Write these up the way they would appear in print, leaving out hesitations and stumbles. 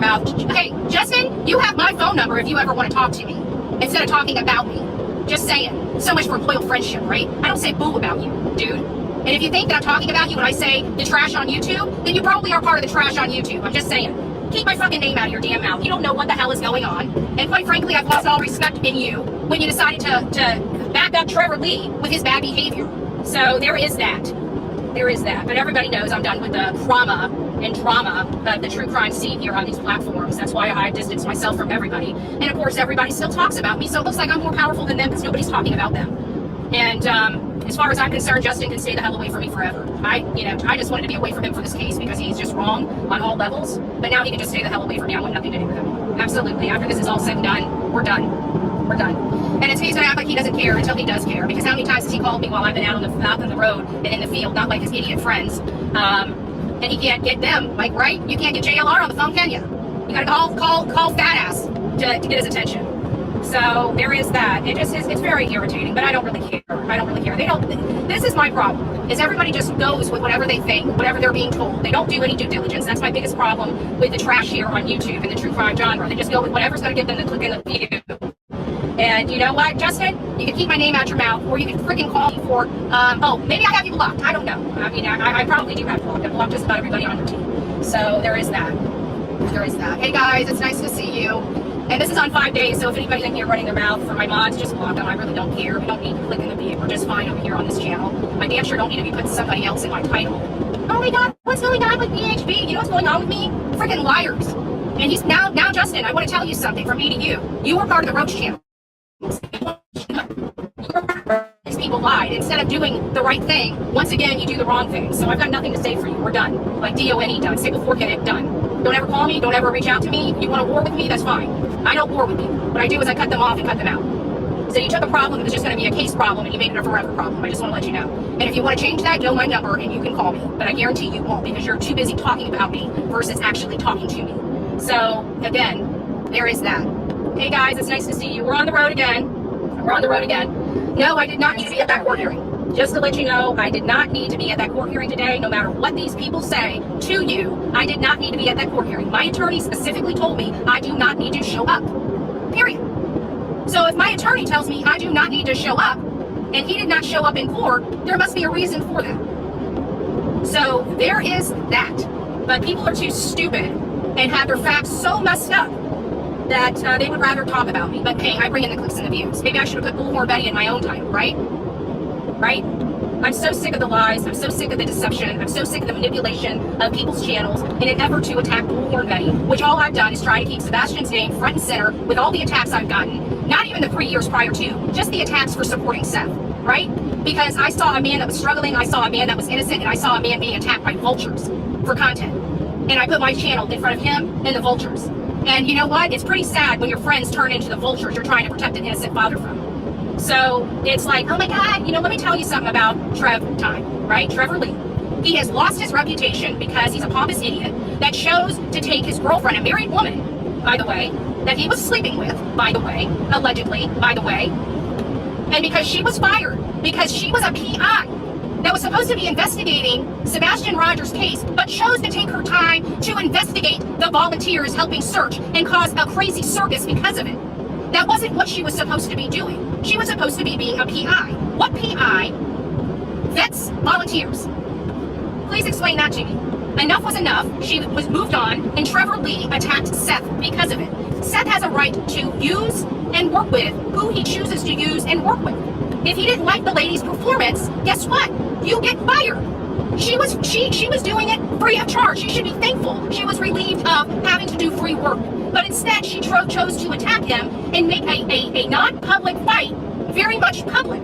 mouth. Hey, Justin, you have my phone number if you ever want to talk to me instead of talking about me. Just saying. So much for loyal friendship, right? I don't say boo about you, dude. And if you think that I'm talking about you when I say the trash on YouTube, then you probably are part of the trash on YouTube. I'm just saying. Keep my fucking name out of your damn mouth. You don't know what the hell is going on. And quite frankly, I've lost all respect in you when you decided to back up Trevor Lee with his bad behavior. So there is that. There is that. But everybody knows I'm done with the trauma and drama of the true crime scene here on these platforms. That's why I distance myself from everybody. And of course, everybody still talks about me, so it looks like I'm more powerful than them because nobody's talking about them. And as far as I'm concerned, Justin can stay the hell away from me forever. I just wanted to be away from him for this case because he's just wrong on all levels. But now he can just stay the hell away from me. I want nothing to do with him. Absolutely. After this is all said and done, we're done. We're done. And he's going to act like he doesn't care until he does care. Because how many times has he called me while I've been out on the road and in the field, not like his idiot friends. And he can't get them. Like, right? You can't get JLR on the phone, can you? You got to call fat ass to get his attention. So there is that. It's very irritating, but I don't really care. I don't really care. This is my problem, is everybody just goes with whatever they think, whatever they're being told. They don't do any due diligence. That's my biggest problem with the trash here on YouTube and the true crime genre. They just go with whatever's going to get them to click in the view. And you know what, Justin? You can keep my name out your mouth, or you can freaking call me for, maybe I have you blocked. I don't know. I mean, I probably do have you blocked. I've blocked just about everybody on your team. So there is that. There is that. Hey guys, it's nice to see you. And this is on 5 days, so if anybody's in here running their mouth for my mods, just block them. I really don't care. We don't need to click in the view. We're just fine over here on this channel. I damn sure don't need to be putting somebody else in my title. Oh my god, what's going on with BHB? You know what's going on with me? Freaking liars. And he's now, Justin, I want to tell you something from me to you. You were part of the Roach channel. These people lied. Instead of doing the right thing, once again, you do the wrong thing. So I've got nothing to say for you. We're done. Like DONE done. Say before get it done. Don't ever call me. Don't ever reach out to me. If you want to war with me, that's fine. I don't war with you. What I do is I cut them off and cut them out. So you took a problem that was just going to be a case problem and you made it a forever problem. I just want to let you know. And if you want to change that, know my number and you can call me. But I guarantee you won't because you're too busy talking about me versus actually talking to me. So again, there is that. Hey guys, it's nice to see you. We're on the road again. We're on the road again. No, I did not need to be at that court hearing. Just to let you know, I did not need to be at that court hearing today, no matter what these people say to you. I did not need to be at that court hearing. My attorney specifically told me I do not need to show up. Period. So if my attorney tells me I do not need to show up, and he did not show up in court, there must be a reason for that. So there is that. But people are too stupid and have their facts so messed up that they would rather talk about me. But hey, I bring in the clicks and the views. Maybe I should have put Bullhorn Betty in my own title, right? Right? I'm so sick of the lies. I'm so sick of the deception. I'm so sick of the manipulation of people's channels in an effort to attack Bullhorn Betty, which all I've done is try to keep Sebastian's name front and center with all the attacks I've gotten. Not even the 3 years prior to, just the attacks for supporting Seth, right? Because I saw a man that was struggling, I saw a man that was innocent, and I saw a man being attacked by vultures for content. And I put my channel in front of him and the vultures. And you know what? It's pretty sad when your friends turn into the vultures you're trying to protect an innocent father from. So it's like, oh my God, let me tell you something about Trev time, right? Trevor Lee. He has lost his reputation because he's a pompous idiot that chose to take his girlfriend, a married woman, by the way, that he was sleeping with, by the way, allegedly, by the way, and because she was fired, because she was a PI that was supposed to be investigating Sebastian Rogers' case, but chose to take her time to investigate the volunteers helping search and cause a crazy circus because of it. That wasn't what she was supposed to be doing. She was supposed to be being a PI. What PI vets volunteers? Please explain that to me. Enough was enough. She was moved on, and Trevor Lee attacked Seth because of it. Seth has a right to use and work with who he chooses to use and work with. If he didn't like the lady's performance, guess what? You get fired. She was doing it free of charge. She should be thankful she was relieved of having to do free work. But instead, she chose to attack him and make a non-public fight very much public.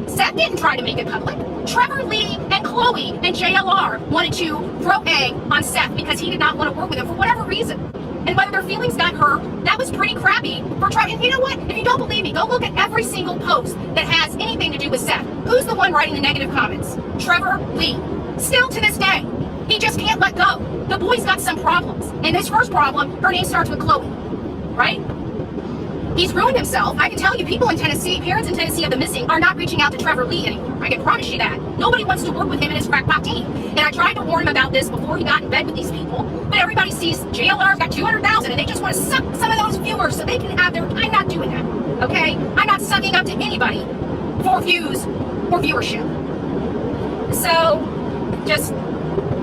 Seth didn't try to make it public. Trevor Lee and Chloe and JLR wanted to throw egg on Seth because he did not want to work with him for whatever reason. And whether their feelings got hurt, that was pretty crappy for Trevor. And you know what? If you don't believe me, go look at every single post that has anything to do with Seth. Who's the one writing the negative comments? Trevor Lee. Still to this day, he just can't let go. The boy's got some problems. And his first problem, her name starts with Chloe, right? He's ruined himself. I can tell you, people in Tennessee, parents in Tennessee of the missing, are not reaching out to Trevor Lee anymore. I can promise you that. Nobody wants to work with him and his crackpot team. And I tried to warn him about this before he got in bed with these people. But everybody sees JLR's got 200,000 and they just want to suck some of those viewers so they can have their... I'm not doing that, okay? I'm not sucking up to anybody for views or viewership. So, just,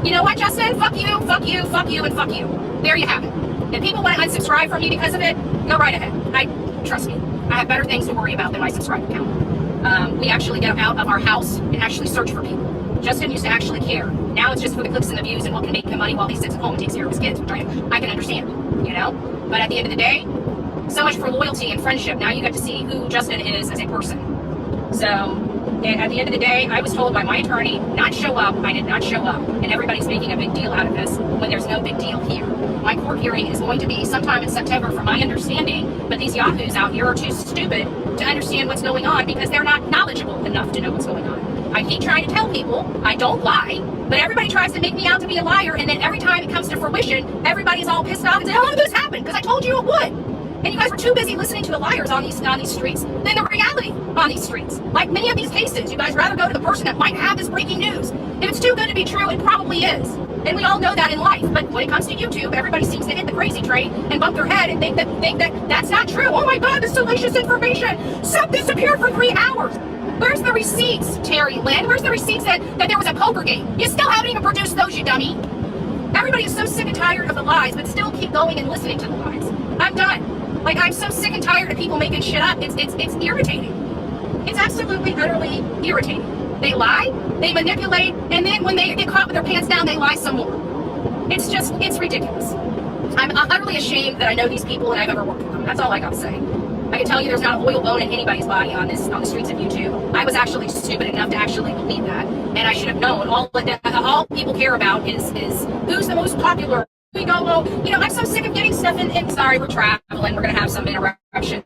you know what, Justin? Fuck you, fuck you, fuck you, and fuck you. There you have it. If people want to unsubscribe from me because of it, go right ahead. Trust me, I have better things to worry about than my subscribe account. We actually get out of our house and actually search for people. Justin used to actually care. Now it's just for the clicks and the views and what can make him money while he sits at home and takes care of his kids, which I can understand, you know? But at the end of the day, so much for loyalty and friendship. Now you get to see who Justin is as a person. So, and at the end of the day, I was told by my attorney not show up. I did not show up. And everybody's making a big deal out of this when there's no big deal here. My court hearing is going to be sometime in September from my understanding, but these yahoos out here are too stupid to understand what's going on because they're not knowledgeable enough to know what's going on. I keep trying to tell people I don't lie, but everybody tries to make me out to be a liar, and then every time it comes to fruition, everybody's all pissed off and say, "Oh, this happened because I told you it would." And you guys were too busy listening to the liars on these streets than the reality on these streets. Like many of these cases, you guys rather go to the person that might have this breaking news. If it's too good to be true, it probably is. And we all know that in life. But when it comes to YouTube, everybody seems to hit the crazy train and bump their head and think that that's not true. Oh my God, this salacious information. Sub disappeared for 3 hours. Where's the receipts, Terry Lynn? Where's the receipts that there was a poker game? You still haven't even produced those, you dummy. Everybody is so sick and tired of the lies, but still keep going and listening to the lies. I'm done. Like, I'm so sick and tired of people making shit up. It's irritating. It's absolutely, utterly irritating. They lie, they manipulate, and then when they get caught with their pants down, they lie some more. It's ridiculous. I'm utterly ashamed that I know these people and I've ever worked with them. That's all I gotta say. I can tell you there's not a oil bone in anybody's body on the streets of YouTube. I was actually stupid enough to actually believe that, and I should have known. All people care about is who's the most popular. We go, well, you know, I'm so sick of getting stuff in. Sorry, we're traveling. We're going to have some interruption.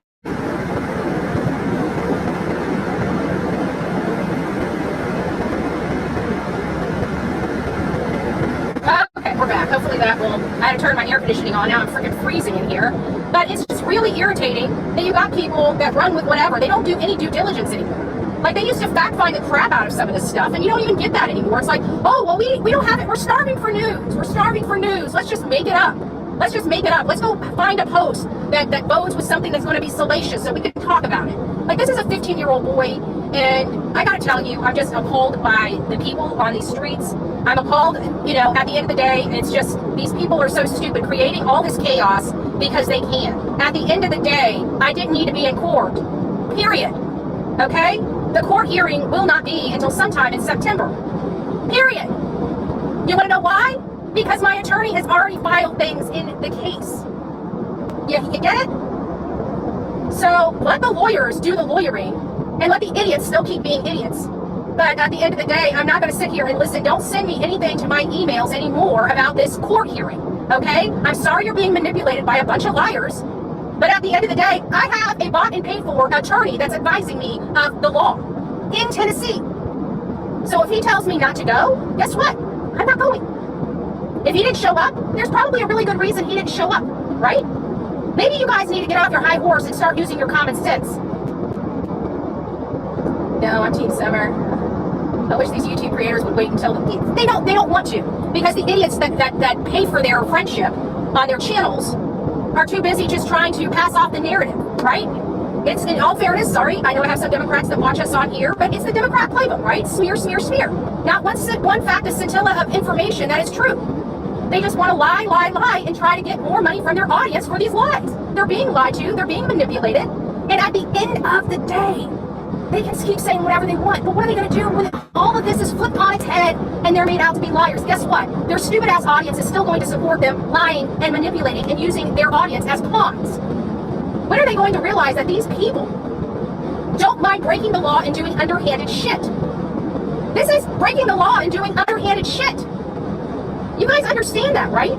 Okay, we're back. Hopefully that will... I had to turn my air conditioning on. Now I'm freaking freezing in here. But it's just really irritating that you got people that run with whatever. They don't do any due diligence anymore. Like, they used to fact find the crap out of some of this stuff, and you don't even get that anymore. It's like, oh, well, we don't have it. We're starving for news. We're starving for news. Let's just make it up. Let's just make it up. Let's go find a post that bodes with something that's going to be salacious so we can talk about it. Like, this is a 15-year-old boy, and I got to tell you, I'm just appalled by the people on these streets. I'm appalled, you know, at the end of the day, it's just, these people are so stupid, creating all this chaos because they can. At the end of the day, I didn't need to be in court. Period. Okay? The court hearing will not be until sometime in September. Period. You want to know why? Because my attorney has already filed things in the case. You get it? So let the lawyers do the lawyering and let the idiots still keep being idiots. But at the end of the day, I'm not going to sit here and listen. Don't send me anything to my emails anymore about this court hearing. Okay? I'm sorry you're being manipulated by a bunch of liars. But at the end of the day, I have a bought and paid for attorney that's advising me of the law in Tennessee. So if he tells me not to go, guess what? I'm not going. If he didn't show up, there's probably a really good reason he didn't show up, right? Maybe you guys need to get off your high horse and start using your common sense. No, I'm Team Summer. I wish these YouTube creators would wait until they don't want to, because the idiots that pay for their friendship on their channels are too busy just trying to pass off the narrative, right? It's, in all fairness, sorry, I know I have some Democrats that watch us on here, but it's the Democrat playbook, right? Smear, smear, smear. Not one fact, a scintilla of information that is true. They just want to lie, and try to get more money from their audience for these lies. They're being lied to, they're being manipulated, and at the end of the day, they can keep saying whatever they want, but what are they going to do when all of this is flipped on its head and they're made out to be liars? Guess what? Their stupid-ass audience is still going to support them lying and manipulating and using their audience as pawns. When are they going to realize that these people don't mind breaking the law and doing underhanded shit? This is breaking the law and doing underhanded shit. You guys understand that, right?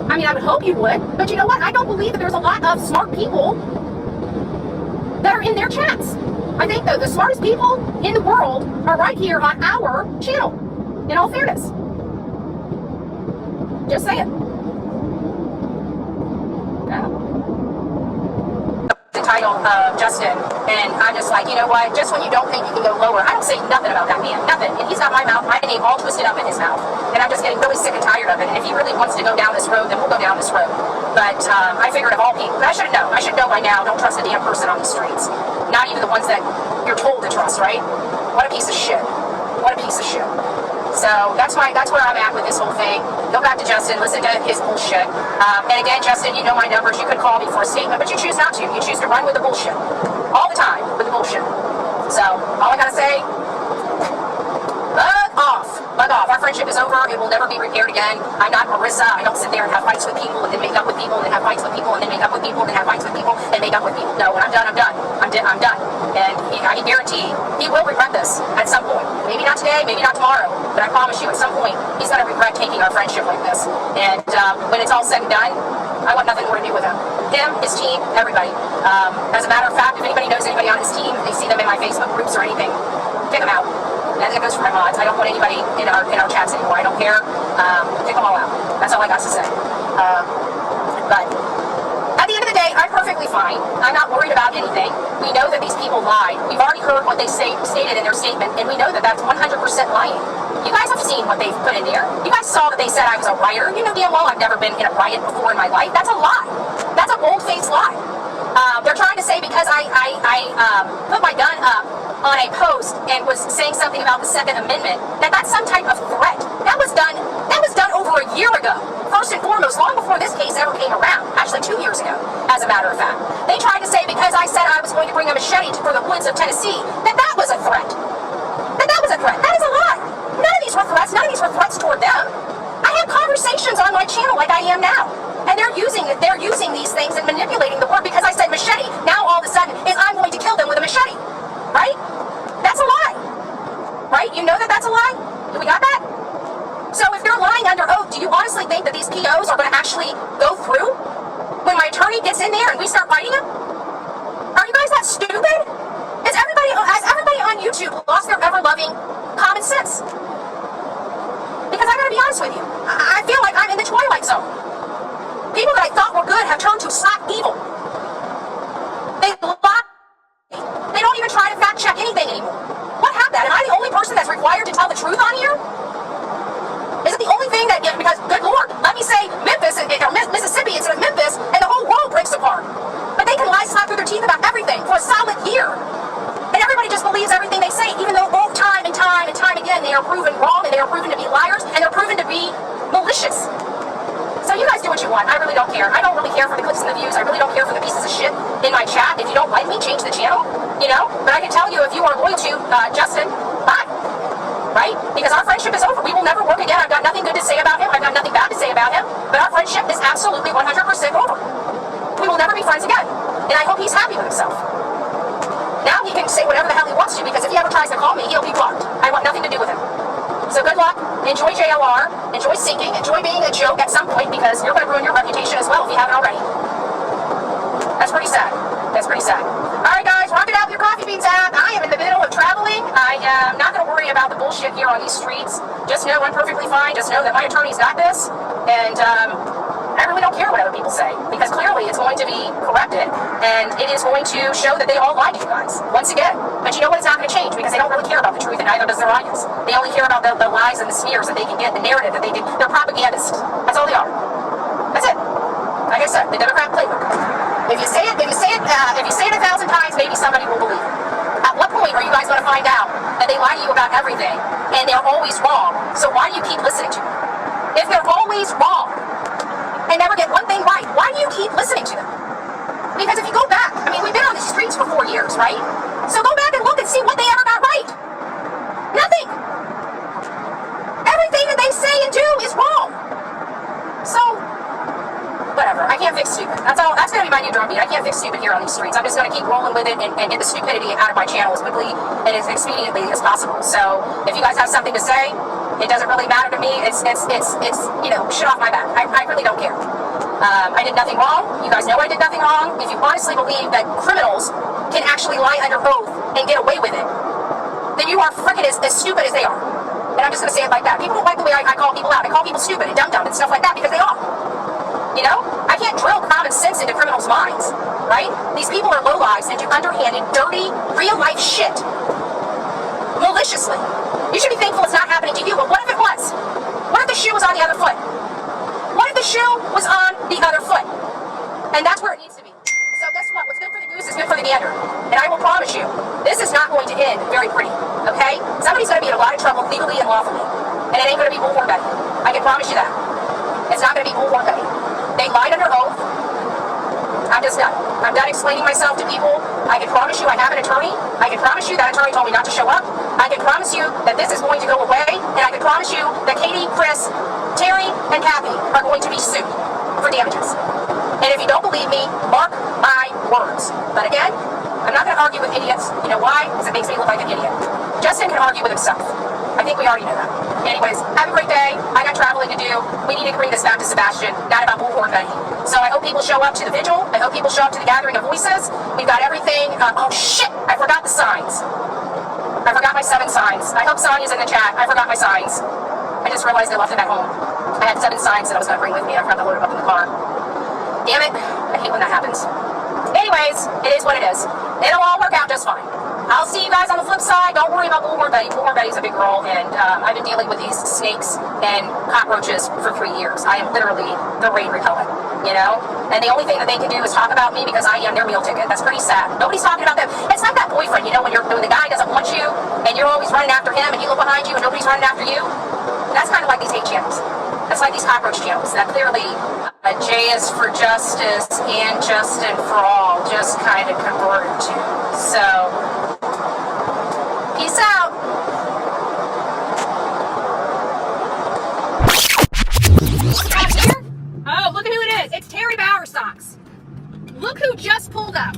I mean, I would hope you would, but you know what? I don't believe that there's a lot of smart people that are in their chats. I think the smartest people in the world are right here on our channel, in all fairness. Just saying. title of Justin, and I'm just like, you know what, just when you don't think you can go lower, I don't say nothing about that man, nothing, and he's got my name all twisted up in his mouth, and I'm just getting really sick and tired of it, and if he really wants to go down this road, then we'll go down this road. But I figured of all people, but I should know by now, don't trust a damn person on the streets, not even the ones that you're told to trust, right? What a piece of shit. What a piece of shit. So that's where I'm at with this whole thing. Go back to Justin, listen to his bullshit. And again, Justin, you know my numbers. You could call me for a statement, but you choose not to. You choose to run with the bullshit. All the time with the bullshit. So all I gotta say, bug off. Bug off. Our friendship is over. It will never be repaired again. I'm not Marissa. I don't sit there and have fights with people and then make up with people and then have fights with people and then make up with people and then have fights with people and make up with people. No, when I'm done, I'm done. I'm done. And I can guarantee he will regret this at some point. Maybe not today, maybe not tomorrow, but I promise you at some point he's going to regret taking our friendship like this. And when it's all said and done, I want nothing more to do with him. Him, his team, everybody. As a matter of fact, if anybody knows anybody on his team, they see them in my Facebook groups or anything, kick them out. And that goes for my mods. I don't want anybody in our chats anymore. I don't care. Kick them all out. That's all I got to say. But at the end of the day, I'm perfectly fine. I'm not worried about anything. We know that these people lied. We've already heard what they stated in their statement, and we know that that's 100% lying. You guys have seen what they've put in there. You guys saw that they said I was a rioter. You know damn well I've never been in a riot before in my life. That's a lie. That's a bold-faced lie. They're trying to say because I put my gun up on a post and was saying something about the Second Amendment, that's some type of threat. That was done over a year ago. First and foremost, long before this case ever came around. Actually, 2 years ago, as a matter of fact. They tried to say because I said I was going to bring a machete for the woods of Tennessee, that was a threat. That was a threat. That is a lie. None of these were threats. None of these were threats toward them. I have conversations on my channel like I am now. And they're using these things and manipulating the word because I said machete. Now all of a sudden is I'm going to kill them with a machete. Right? That's a lie. Right? You know that that's a lie? Do we got that? So if they're lying under oath, do you honestly think that these POs are going to actually go through when my attorney gets in there and we start fighting him? Are you guys that stupid? Has everybody on YouTube lost their ever-loving common sense? Because I gotta be honest with you, I feel like I'm in the twilight zone. People that I thought were good have turned to slack evil. They lie. They don't even try to fact check anything anymore. What happened? Am I the only person that's required to tell the truth on here? Is it the only thing that, because, good Lord, let me say Memphis, or Mississippi instead of Memphis, and the whole world breaks apart. But they can lie slap through their teeth about everything for a solid year. And everybody just believes everything they say, even though time and time again, they are proven wrong, and they are proven to be liars, and they're proven to be malicious. So you guys do what you want. I really don't care. I don't really care for the clicks and the views. I really don't care for the pieces of shit in my chat. If you don't like me, change the channel, you know? But I can tell you, if you are loyal to Justin, bye. Right? Because our friendship is over. We will never work again. I've got nothing good to say about him. I've got nothing bad to say about him. But our friendship is absolutely 100% over. We will never be friends again. And I hope he's happy with himself. Now he can say whatever the hell he wants to, because if he ever tries to call me, he'll be blocked. I want nothing to do with him. So good luck. Enjoy JLR. Enjoy sinking. Enjoy being a joke at some point, because you're going to ruin your reputation as well if you haven't already. That's pretty sad. That's pretty sad. Alright guys, rock it out with your coffee beans out. I am in the middle of traveling. I am not going to worry about the bullshit here on these streets. Just know I'm perfectly fine. Just know that my attorney's got this. And I really don't care what other people say, because clearly it's going to be corrected, and it is going to show that they all lied to you guys, once again. But you know what? It's not going to change, because they don't really care about the truth, and neither does their audience. They only care about the lies and the smears that they can get, the narrative that they can. They're propagandists. That's all they are. That's it. Like I said, the Democrat playbook. If you say it 1,000 times, maybe somebody will believe it. At what point are you guys going to find out that they lie to you about everything, and they're always wrong? So why do you keep listening to them? If they're always wrong and never get one thing right, why do you keep listening to them? Because if you go back, I mean, we've been on the streets for 4 years, right? So go back and look and see what they ever got right. Nothing. Everything that they say and do is wrong. So, whatever. I can't fix stupid. That's all. That's going to be my new drumbeat. I can't fix stupid here on these streets. I'm just going to keep rolling with it and get the stupidity out of my channel as quickly and as expediently as possible. So, if you guys have something to say, it doesn't really matter to me. It's you know, shit off my back. I really don't care. I did nothing wrong. You guys know I did nothing wrong. If you honestly believe that criminals can actually lie under oath and get away with it, then you are freaking as stupid as they are. And I'm just going to say it like that. People don't like the way I call people out. I call people stupid and dumb and stuff like that because they are. You know? I can't drill common sense into criminals' minds. right? These people are lowlives and do underhanded, dirty, real-life shit. Maliciously. You should be thankful it's not happening to you, but what if it was? What if the shoe was on the other foot? What if the shoe was on the other foot? And that's where it needs to be. So guess what? What's good for the goose is good for the gander. And I will promise you, this is not going to end very pretty, okay? Somebody's going to be in a lot of trouble legally and lawfully. And it ain't going to be Bullhorn Betty. I can promise you that. It's not going to be Bullhorn Betty. They lied under oath. I'm just done. I'm done explaining myself to people. I can promise you I have an attorney. I can promise you that attorney told me not to show up. I can promise you that this is going to go away. And I can promise you that Katie, Chris, Terry, and Kathy are going to be sued for damages. And if you don't believe me, mark my words. But again, I'm not going to argue with idiots. You know why? Because it makes me look like an idiot. Justin can argue with himself. I think we already know that. Anyways, have a great day. I got traveling to do. We need to bring this back to Sebastian, not about Bullhorn Betty. So I hope people show up to the vigil. I hope people show up to the gathering of voices. We've got everything. Oh shit! I forgot the signs. I forgot my 7 signs. I hope Sonia's in the chat. I forgot my signs. I just realized I left them at home. I had 7 signs that I was going to bring with me. I forgot to load them up in the car. Damn it. I hate when that happens. Anyways, it is what it is. It'll all work out just fine. I'll see you guys on the flip side. Don't worry about Bullhorn Betty. Bullhorn Betty's a big girl, and I've been dealing with these snakes and cockroaches for 3 years. I am literally the rain repellent, you know? And the only thing that they can do is talk about me because I am their meal ticket. That's pretty sad. Nobody's talking about them. It's like that boyfriend, you know, when the guy doesn't want you, and you're always running after him, and you look behind you, and nobody's running after you. That's kind of like these hate channels. That's like these cockroach channels. That clearly, J is for justice and Justin for all just kind of converted to. So, peace out. Here? Oh, look at who it is. It's Terry Bowersocks. Look who just pulled up.